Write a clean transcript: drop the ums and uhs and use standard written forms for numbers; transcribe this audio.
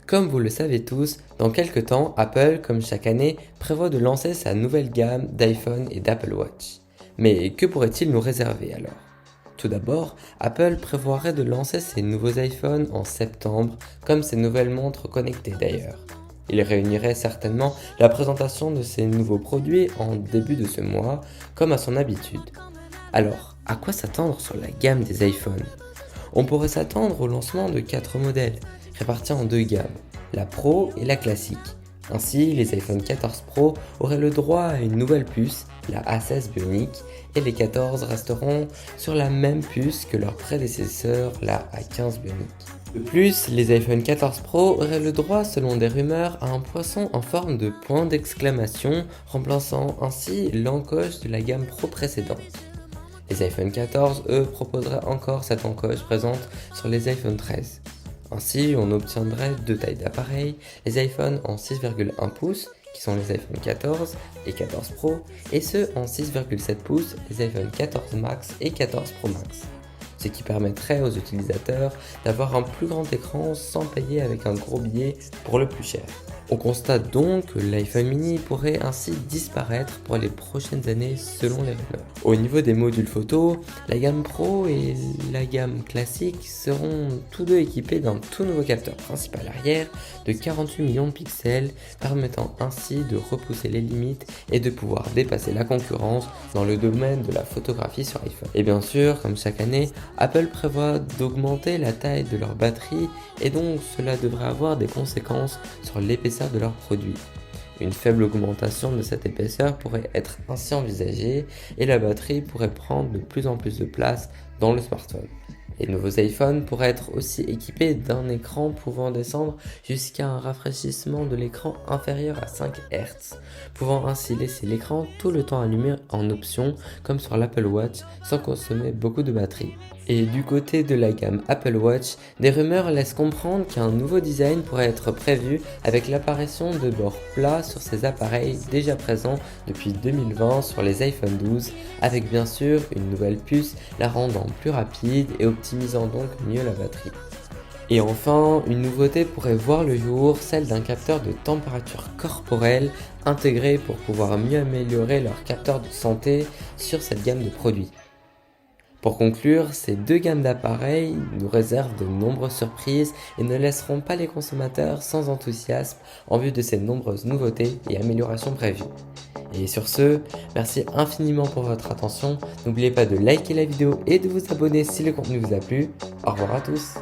Comme vous le savez tous, dans quelques temps, Apple, comme chaque année, prévoit de lancer sa nouvelle gamme d'iPhone et d'Apple Watch. Mais que pourrait-il nous réserver alors? Tout d'abord, Apple prévoirait de lancer ses nouveaux iPhones en septembre, comme ses nouvelles montres connectées d'ailleurs. Il réunirait certainement la présentation de ses nouveaux produits en début de ce mois, comme à son habitude. Alors, à quoi s'attendre sur la gamme des iPhones? On pourrait s'attendre au lancement de 4 modèles, répartis en deux gammes, la Pro et la classique. Ainsi, les iPhone 14 Pro auraient le droit à une nouvelle puce, la A16 Bionic, et les 14 resteront sur la même puce que leur prédécesseur, la A15 Bionic. De plus, les iPhone 14 Pro auraient le droit, selon des rumeurs, à un poisson en forme de point d'exclamation, remplaçant ainsi l'encoche de la gamme Pro précédente. Les iPhone 14, eux, proposeraient encore cette encoche présente sur les iPhone 13. Ainsi, on obtiendrait deux tailles d'appareil, les iPhones en 6,1 pouces, qui sont les iPhone 14 et 14 Pro, et ceux en 6,7 pouces, les iPhone 14 Max et 14 Pro Max. Ce qui permettrait aux utilisateurs d'avoir un plus grand écran sans payer avec un gros billet pour le plus cher. On constate donc que l'iPhone mini pourrait ainsi disparaître pour les prochaines années selon les rumeurs. Au niveau des modules photo, la gamme Pro et la gamme classique seront tous deux équipés d'un tout nouveau capteur principal arrière de 48 millions de pixels, permettant ainsi de repousser les limites et de pouvoir dépasser la concurrence dans le domaine de la photographie sur iPhone. Et bien sûr, comme chaque année, Apple prévoit d'augmenter la taille de leur batterie et donc cela devrait avoir des conséquences sur l'épaisseur de leurs produits. Une faible augmentation de cette épaisseur pourrait être ainsi envisagée et la batterie pourrait prendre de plus en plus de place dans le smartphone. Les nouveaux iPhones pourraient être aussi équipés d'un écran pouvant descendre jusqu'à un rafraîchissement de l'écran inférieur à 5 Hz, pouvant ainsi laisser l'écran tout le temps allumé en option comme sur l'Apple Watch sans consommer beaucoup de batterie. Et du côté de la gamme Apple Watch, des rumeurs laissent comprendre qu'un nouveau design pourrait être prévu avec l'apparition de bords plats sur ces appareils déjà présents depuis 2020 sur les iPhone 12, avec bien sûr une nouvelle puce la rendant plus rapide et optimisant donc mieux la batterie. Et enfin, une nouveauté pourrait voir le jour, celle d'un capteur de température corporelle intégré pour pouvoir mieux améliorer leur capteur de santé sur cette gamme de produits. Pour conclure, ces deux gammes d'appareils nous réservent de nombreuses surprises et ne laisseront pas les consommateurs sans enthousiasme en vue de ces nombreuses nouveautés et améliorations prévues. Et sur ce, merci infiniment pour votre attention, n'oubliez pas de liker la vidéo et de vous abonner si le contenu vous a plu. Au revoir à tous.